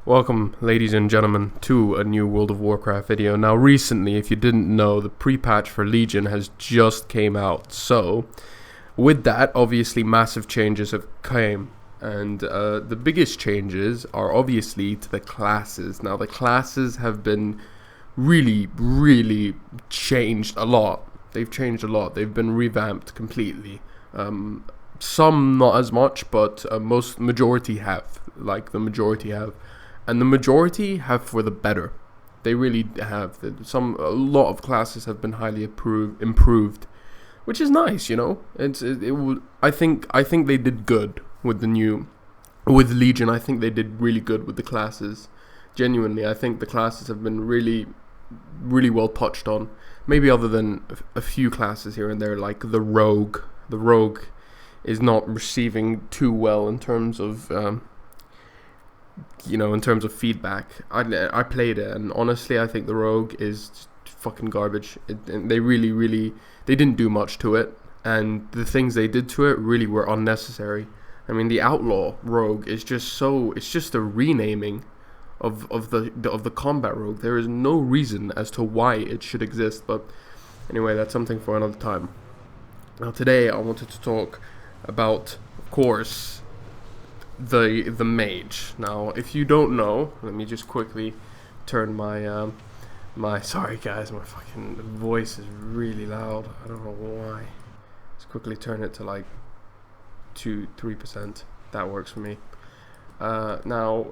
Welcome, ladies and gentlemen, to a new World of Warcraft video. Now, recently, if you didn't know, the pre-patch for Legion has just came out. So, with that, obviously, massive changes have came. And the biggest changes are obviously to the classes. Now, the classes have been really changed a lot. They've changed a lot. They've been revamped completely. Some not as much, but majority have. And the majority have for the better. They really have. A lot of classes have been highly improved, which is nice, you know. I think they did good with with Legion. I think they did really good with the classes. Genuinely, I think the classes have been really well touched on. Maybe other than a few classes here and there, like the Rogue. The Rogue is not receiving too well in terms of in terms of feedback. I played it, and honestly, I think the Rogue is fucking garbage. They didn't do much to it, and the things they did to it really were unnecessary. I mean, the Outlaw Rogue is it's just a renaming of the combat Rogue. There is no reason as to why it should exist, but anyway, that's something for another time. Now, today I wanted to talk about, of course, the Mage. Now, if you don't know, let me just quickly turn my sorry guys, my fucking voice is really loud. I don't know why. Let's quickly turn it to like 2-3%. That works for me. Now,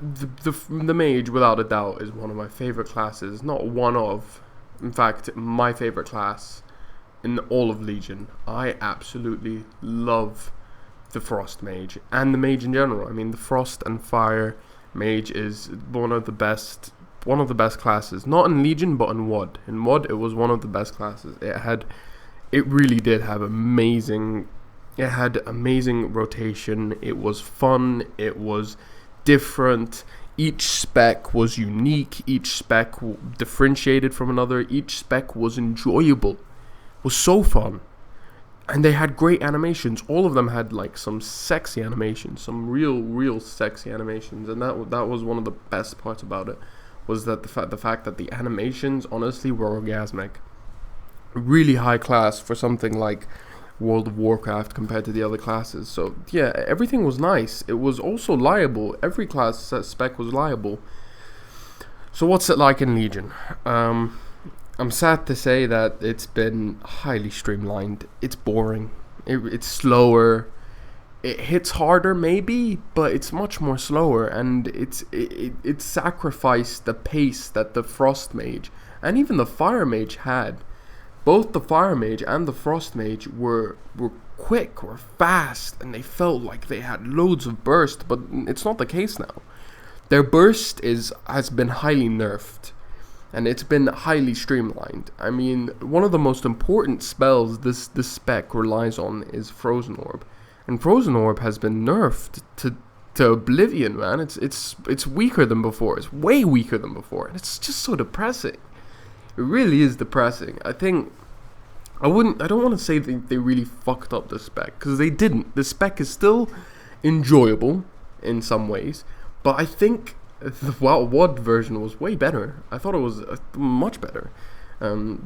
the Mage, without a doubt, is one of my favorite classes. Not one of, in fact, my favorite class in all of Legion. I absolutely love the Frost Mage and the Mage in general. I mean, the Frost and Fire Mage is one of the best classes. Not in Legion, but in WoD. In WoD, it was one of the best classes. It really did have amazing. It had amazing rotation. It was fun. It was different. Each spec was unique. Each spec differentiated from another. Each spec was enjoyable. Was so fun. And they had great animations. All of them had like some sexy animations, some real sexy animations, and that was one of the best parts about it. Was that the fact that the animations honestly were orgasmic, really high class for something like World of Warcraft compared to the other classes. So yeah, everything was nice. It was also liable. Every class spec was liable. So what's it like in Legion? I'm sad to say that it's been highly streamlined. It's boring. It's slower. It hits harder maybe, but it's much more slower, and it sacrificed the pace that the Frost Mage and even the Fire Mage had. Both the Fire Mage and the Frost Mage were quick, were fast, and they felt like they had loads of burst, but it's not the case now. Their burst has been highly nerfed. And it's been highly streamlined. I mean, one of the most important spells this spec relies on is Frozen Orb. And Frozen Orb has been nerfed to oblivion, man. It's weaker than before. It's way weaker than before. And it's just so depressing. It really is depressing. I don't want to say they really fucked up the spec, because they didn't. The spec is still enjoyable in some ways, but I think the WoD version was way better. I thought it was much better. The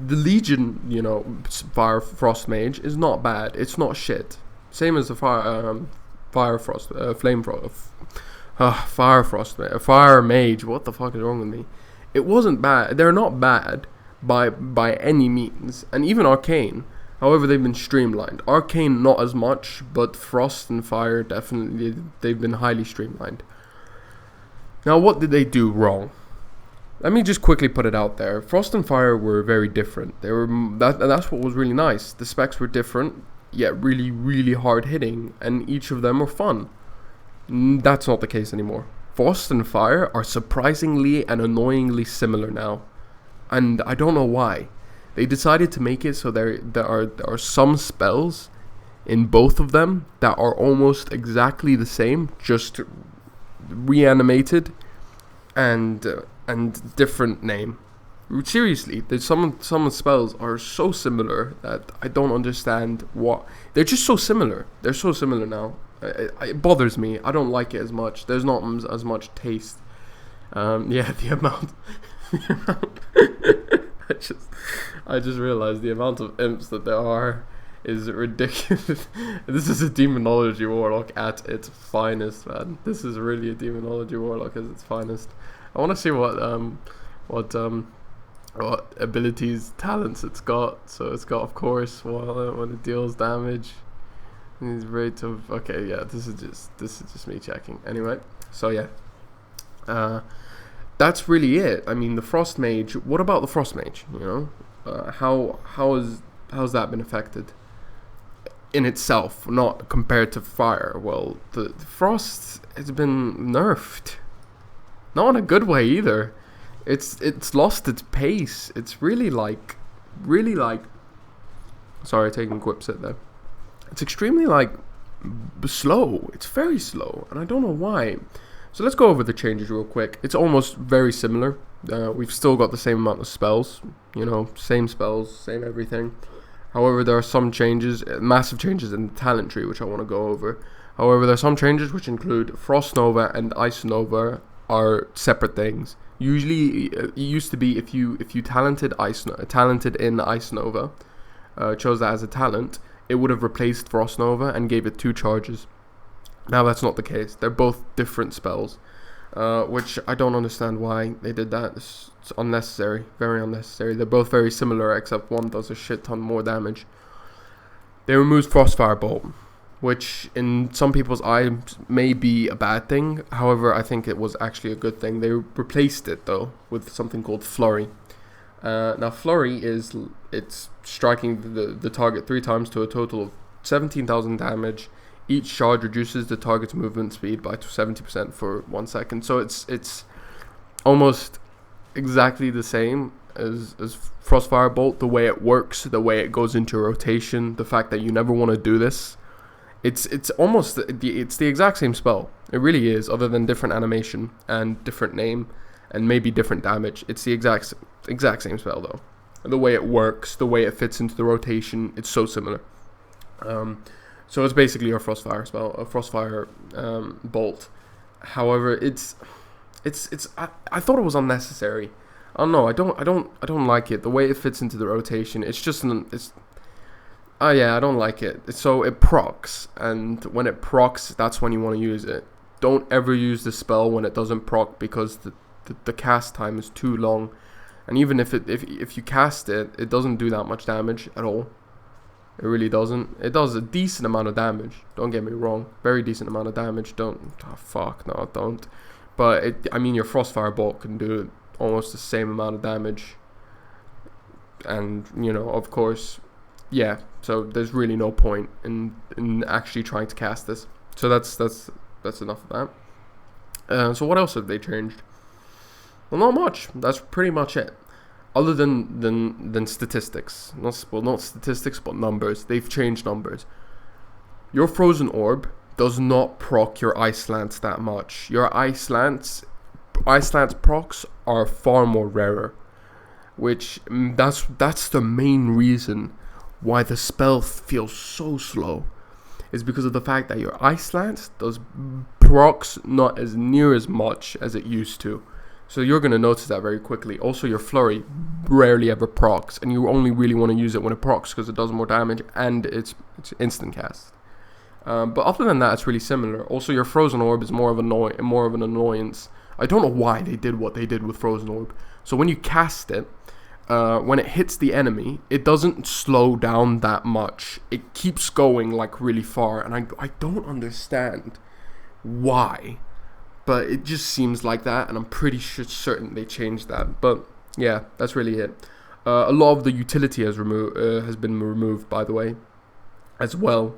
Legion, Fire Frost Mage is not bad. It's not shit. Same as the Fire Mage. What the fuck is wrong with me? It wasn't bad. They're not bad by any means. And even Arcane. However, they've been streamlined. Arcane not as much, but Frost and Fire definitely, they've been highly streamlined. Now, what did they do wrong? Let me just quickly put it out there. Frost and Fire were very different. That's what was really nice. The specs were different, yet really hard hitting, and each of them were fun. That's not the case anymore. Frost and Fire are surprisingly and annoyingly similar now, and I don't know why. They decided to make it so there are some spells in both of them that are almost exactly the same, just reanimated and different name. Seriously, there's some spells are so similar that I don't understand what. They're just so similar. They're so similar now. It bothers me. I don't like it as much. There's not as much taste. Yeah, the amount. I just realized the amount of imps that there are is ridiculous. This is a demonology warlock at its finest, man. This is really a demonology warlock at its finest. I want to see what abilities, talents it's got. So it's got, of course, when it deals damage. These rate of yeah. This is just me checking. Anyway, so yeah. That's really it. I mean, the Frost Mage. What about the Frost Mage? You know, how's that been affected in itself, not compared to Fire? Well, the Frost has been nerfed, not in a good way either. It's lost its pace. It's really like. Sorry, taking a quick sip there. It's extremely slow. It's very slow, and I don't know why. So let's go over the changes real quick. It's almost very similar. We've still got the same amount of spells, you know, same spells, same everything. However, there are some changes, massive changes in the talent tree, which I want to go over. However, there are some changes which include Frost Nova and Ice Nova are separate things. Usually, it used to be if you talented in Ice Nova, chose that as a talent, it would have replaced Frost Nova and gave it 2 charges. Now that's not the case. They're both different spells, which I don't understand why they did that. It's unnecessary, very unnecessary. They're both very similar, except one does a shit ton more damage. They removed Frostfire Bolt, which in some people's eyes may be a bad thing. However, I think it was actually a good thing. They replaced it though with something called Flurry. Now Flurry it's striking the target 3 times to a total of 17,000 damage. Each charge reduces the target's movement speed by 70% for 1 second. So it's almost exactly the same as Frostfire Bolt. The way it works, the way it goes into rotation, the fact that you never want to do this. It's almost it's the exact same spell. It really is, other than different animation and different name and maybe different damage. It's the exact same spell though. The way it works, the way it fits into the rotation, it's so similar. So it's basically a Frostfire spell, a Frostfire Bolt. However, I thought it was unnecessary. I don't know. I don't like it. The way it fits into the rotation, it's just I don't like it. So it procs, and when it procs, that's when you want to use it. Don't ever use the spell when it doesn't proc, because the cast time is too long, and even if you cast it, it doesn't do that much damage at all. It really doesn't. It does a decent amount of damage. Don't get me wrong. Very decent amount of damage. Don't. Oh, fuck. No, don't. But, I mean, your Frostfire Bolt can do almost the same amount of damage. And, you know, of course, yeah. So, there's really no point in actually trying to cast this. So, that's enough of that. So, what else have they changed? Well, not much. That's pretty much it. Other than statistics, not statistics, but numbers. They've changed numbers. Your Frozen Orb does not proc your Ice Lance that much. Your Ice Lance procs are far more rarer, which that's the main reason why the spell feels so slow. Is because of the fact that your Ice Lance does procs not as near as much as it used to. So you're going to notice that very quickly. Also, your Flurry rarely ever procs, and you only really want to use it when it procs because it does more damage and it's instant cast. But other than that, it's really similar. Also, your Frozen Orb is more of an annoyance. I don't know why they did what they did with Frozen Orb. So when you cast it, when it hits the enemy, it doesn't slow down that much. It keeps going like really far, and I don't understand why. But it just seems like that, and I'm pretty certain they changed that. But yeah, that's really it. A lot of the utility has been removed, by the way, as well.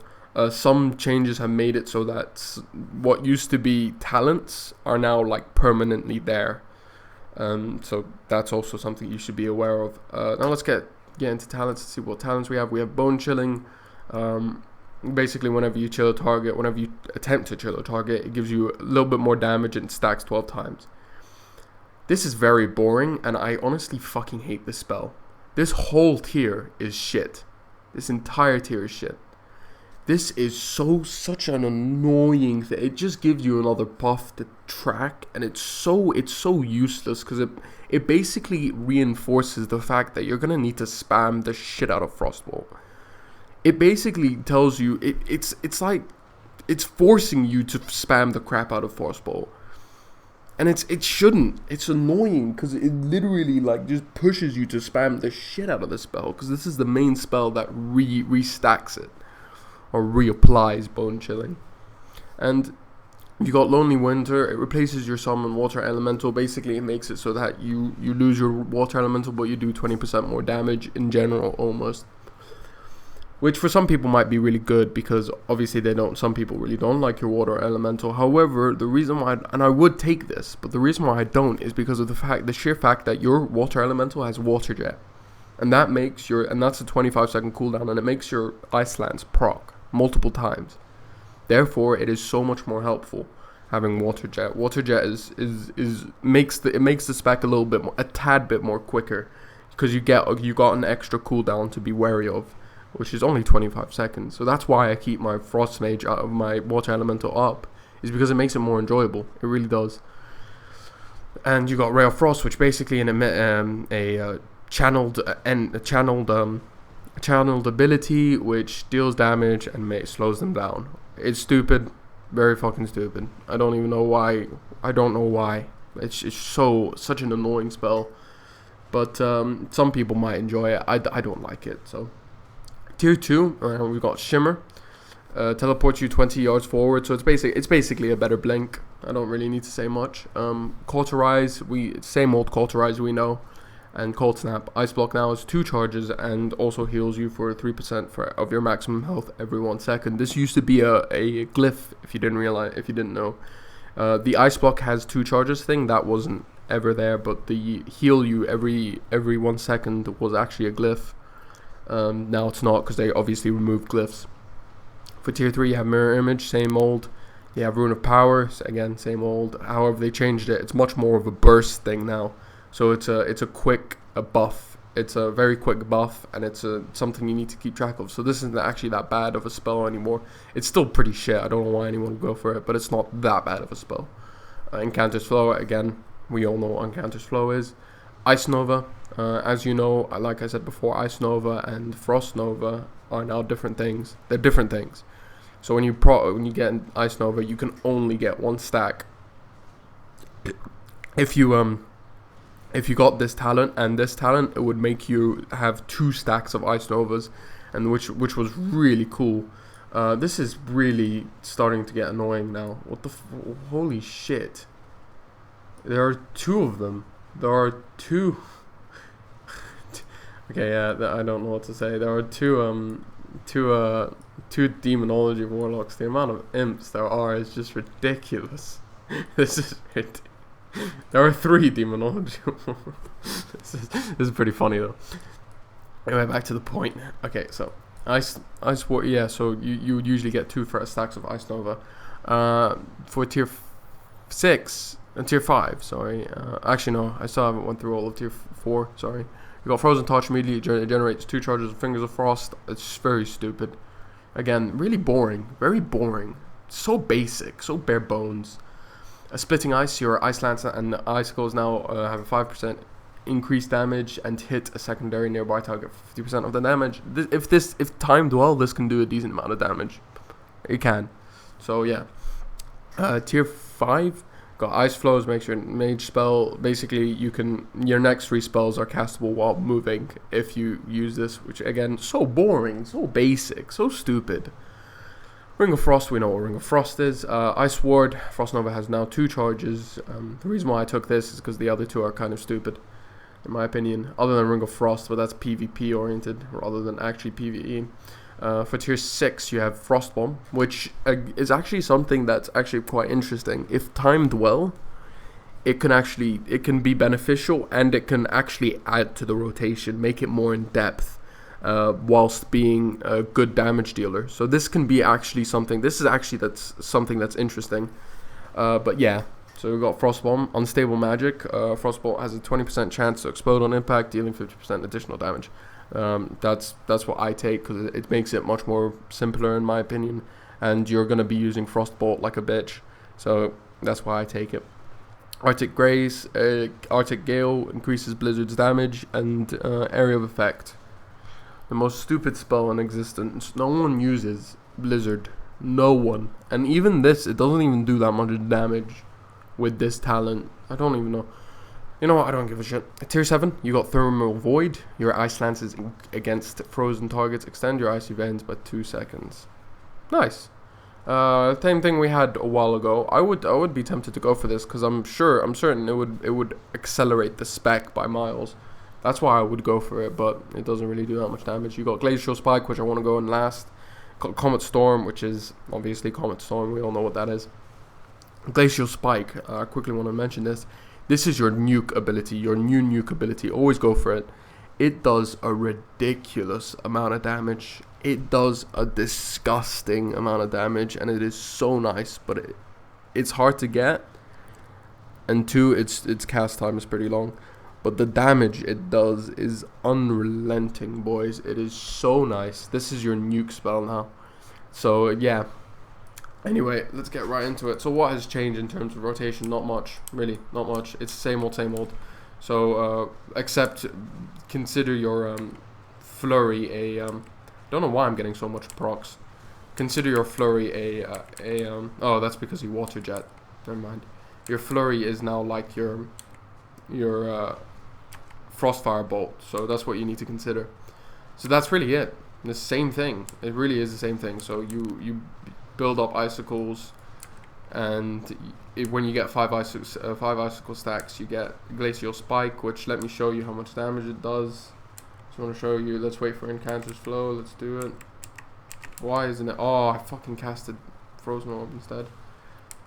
Some changes have made it so that what used to be talents are now like permanently there. So that's also something you should be aware of. Now let's get into talents and see what talents we have. We have Bone Chilling. Basically, whenever you chill a target, whenever you attempt to chill a target, it gives you a little bit more damage and stacks 12 times. This is very boring, and I honestly fucking hate this spell. This whole tier is shit. This entire tier is shit. This is such an annoying thing. It just gives you another buff to track, and it's so useless because it basically reinforces the fact that you're gonna need to spam the shit out of Frostbolt. It basically tells you it's like it's forcing you to spam the crap out of Frostbolt. And it shouldn't. It's annoying because it literally like just pushes you to spam the shit out of the spell, because this is the main spell that restacks it or reapplies Bone Chilling. And you got Lonely Winter. It replaces your summon Water Elemental. Basically, it makes it so that you lose your Water Elemental, but you do 20% more damage in general, almost. Which for some people might be really good, because obviously some people really don't like your Water Elemental. However, the reason why, and I would take this, but the reason why I don't is because of the sheer fact that your Water Elemental has Water Jet. And that makes and that's a 25-second cooldown, and it makes your Ice Lance proc multiple times. Therefore, it is so much more helpful having Water Jet. Water Jet makes the spec a tad bit more quicker, because you got an extra cooldown to be wary of, which is only 25 seconds. So that's why I keep my Frost Mage out of my Water Elemental up, is because it makes it more enjoyable. It really does. And you got Ray of Frost, which basically channeled ability, which deals damage and slows them down. It's stupid, very fucking stupid. I don't even know why. I don't know why. It's such an annoying spell. But some people might enjoy it. I don't like it. So tier 2, we've got Shimmer. Teleports you 20 yards forward, so it's basically a better blink. I don't really need to say much. Cauterize, same old Cauterize we know. And Cold Snap. Ice Block now has 2 charges and also heals you for 3% of your maximum health every 1 second. This used to be a glyph, if you didn't know. The Ice Block has 2 charges thing, that wasn't ever there, but the heal you every 1 second was actually a glyph. Now it's not, because they obviously removed glyphs. For tier 3 you have Mirror Image, same old. You have Rune of Power, again same old. However, they changed it. It's much more of a burst thing now. So it's a quick buff. It's a very quick buff, and it's something you need to keep track of. So this isn't actually that bad of a spell anymore. It's still pretty shit. I don't know why anyone would go for it, but it's not that bad of a spell. Incanter's Flow, again, we all know what Incanter's Flow is. Ice Nova, as you know, like I said before, Ice Nova and Frost Nova are now different things. They're different things. So when you get an Ice Nova, you can only get 1 stack. If you got this talent and this talent, it would make you have 2 stacks of Ice Novas, and which was really cool. This is really starting to get annoying now. What the holy shit? There are 2 of them. There are 2. Okay, yeah, I don't know what to say. There are 2 Demonology Warlocks. The amount of imps there are is just ridiculous. This is ridiculous. There are 3 Demonology. This is pretty funny though. Anyway, back to the point. Okay, so Ice War. Yeah, so you would usually get 2 stacks of Ice Nova. For tier 6 and tier 5. Sorry. Actually no, I still haven't went through all of tier 4. Sorry. You got Frozen Touch. Immediately it generates 2 charges of Fingers of Frost. It's very stupid. Again, really boring. Very boring. So basic. So bare bones. Splitting Ice, your Ice Lance and Icicles now have a 5% increased damage and hit a secondary nearby target for 50% of the damage. If timed well, this can do a decent amount of damage. It can. So yeah. Tier 5 got Ice Flows, makes your mage spell. Basically, your next 3 spells are castable while moving if you use this, which again, so boring, so basic, so stupid. Ring of Frost, we know what Ring of Frost is. Ice Ward, Frost Nova has now 2 charges. The reason why I took this is because the other 2 are kind of stupid, in my opinion. Other than Ring of Frost, but that's PvP oriented rather than actually PvE. For tier 6, you have Frost Bomb, which is actually something that's actually quite interesting. If timed well, it can be beneficial, and it can actually add to the rotation, make it more in depth. Whilst being a good damage dealer. So this can be actually something. That's something that's interesting. But yeah. So we've got Frostbomb, Unstable Magic. Frostbolt has a 20% chance to explode on impact, dealing 50% additional damage. That's what I take, because it makes it much more simpler in my opinion, and you're gonna be using Frostbolt like a bitch, so that's why I take it. Arctic Grace, Arctic Gale increases Blizzard's damage and area of effect. The most stupid spell in existence. No one uses Blizzard. No one. And even this, it doesn't even do that much damage with this talent. I don't even know. You know what? I don't give a shit. At tier 7, you got Thermal Void. Your ice lances against frozen targets extend your icy veins by 2 seconds. Nice. Same thing we had a while ago. I would be tempted to go for this, because I'm certain it would accelerate the spec by miles. That's why I would go for it, but it doesn't really do that much damage. You got Glacial Spike, which I want to go in last. Got Comet Storm, which is obviously Comet Storm. We all know what that is. Glacial Spike. I quickly want to mention this. This is your nuke ability, your new nuke ability. Always go for it. It does a ridiculous amount of damage. It does a disgusting amount of damage, and it is so nice, but it's hard to get. And 2, its cast time is pretty long. But the damage it does is unrelenting, boys. It is so nice. This is your nuke spell now. So, yeah. Anyway, let's get right into it. So, what has changed in terms of rotation? Not much. Really, not much. It's same old, same old. So, except consider your flurry a... don't know why I'm getting so much procs. Consider your flurry oh, that's because you water jet. Never mind. Your flurry is now like your Frostfire Bolt, so that's what you need to consider. So that's really it. The same thing. It really is the same thing. So you build up icicles, and when you get 5 icicle stacks, you get Glacial Spike, which, let me show you how much damage it does. Just want to show you. Let's wait for Encanter's Flow. Let's do it. Why isn't it? Oh, I fucking casted Frozen Orb instead.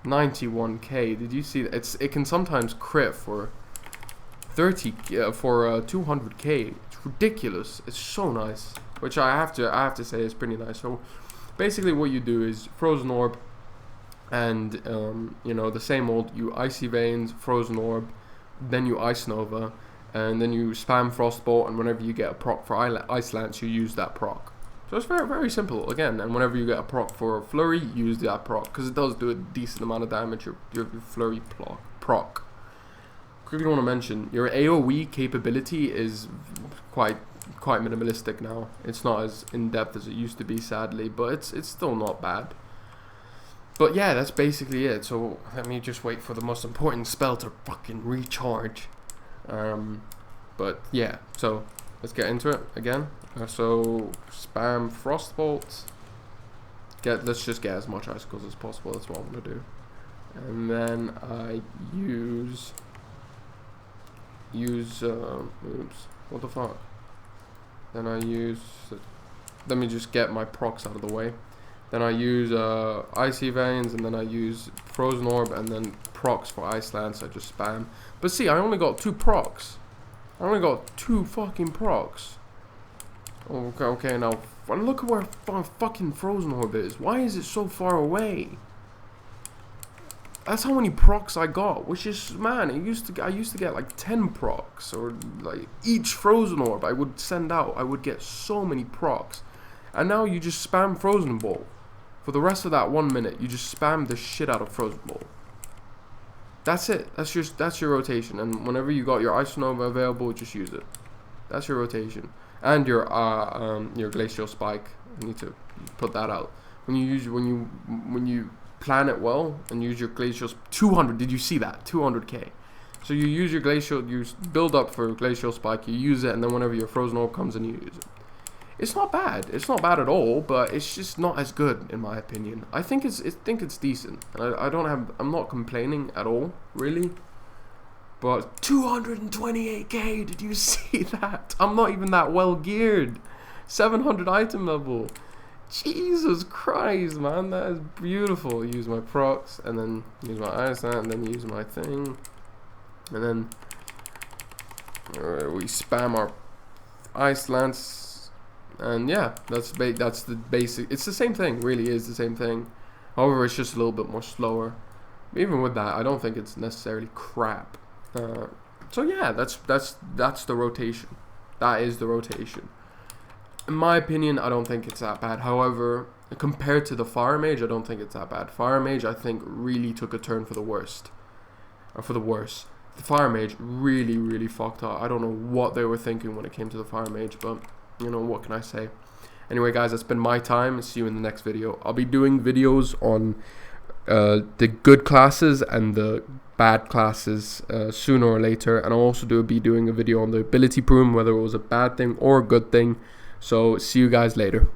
91k. Did you see that? It can sometimes crit for 200k. It's ridiculous. It's so nice, which I have to say is pretty nice. So basically what you do is Frozen Orb, and you know, the same old, you Icy Veins, Frozen Orb, then you Ice Nova, and then you spam Frostbolt, and whenever you get a proc for Ice Lance, you use that proc. So it's very, very simple again, and whenever you get a proc for Flurry, use that proc, because it does do a decent amount of damage, your Flurry proc. Quickly want to mention, your AoE capability is quite minimalistic now. It's not as in-depth as it used to be, sadly, but it's still not bad. But yeah, that's basically it. So let me just wait for the most important spell to fucking recharge. But yeah, so let's get into it again. So spam Frostbolt. Let's just get as much icicles as possible. That's what I'm gonna do. And then I use oops, what the fuck? Then I use, let me just get my procs out of the way. Then I use Icy Veins, and then I use Frozen Orb, and then procs for Ice Lance. I just spam. But see, I only got 2 procs. I only got 2 fucking procs. Okay, now look at where fucking Frozen Orb is. Why is it so far away? That's how many procs I got, which is, man, I used to get like 10 procs, or like each Frozen Orb I would send out, I would get so many procs. And now you just spam Frozen Bolt. For the rest of that 1 minute, you just spam the shit out of Frozen Bolt. That's it. That's your rotation. And whenever you got your Ice Nova available, just use it. That's your rotation. And your Glacial Spike. I need to put that out. When you plan it well and use your Glacial 200. Did you see that? 200k. So you use your Glacial, you build up for Glacial Spike, you use it, and then whenever your Frozen Orb comes in, you use it. It's not bad. It's not bad at all, but it's just not as good in my opinion. I think it's decent. And I'm not complaining at all, really. But 228k, did you see that? I'm not even that well geared. 700 item level. Jesus Christ, man, that is beautiful. Use my procs, and then use my Ice Lance, and then use my thing. And then we spam our Ice Lance, and yeah, that's the basic. It's the same thing, really is the same thing. However, it's just a little bit more slower. Even with that, I don't think it's necessarily crap. So yeah, that's the rotation. That is the rotation. in my opinion, I don't think it's that bad. However, compared to the Fire Mage, I don't think it's that bad. Fire Mage, I think, really took a turn for the worst. Or for the worse. The Fire Mage really, really fucked up. I don't know what they were thinking when it came to the Fire Mage, but, you know, what can I say? Anyway, guys, that's been my time. See you in the next video. I'll be doing videos on the good classes and the bad classes sooner or later, and I'll also be doing a video on the ability broom, whether it was a bad thing or a good thing. So see you guys later.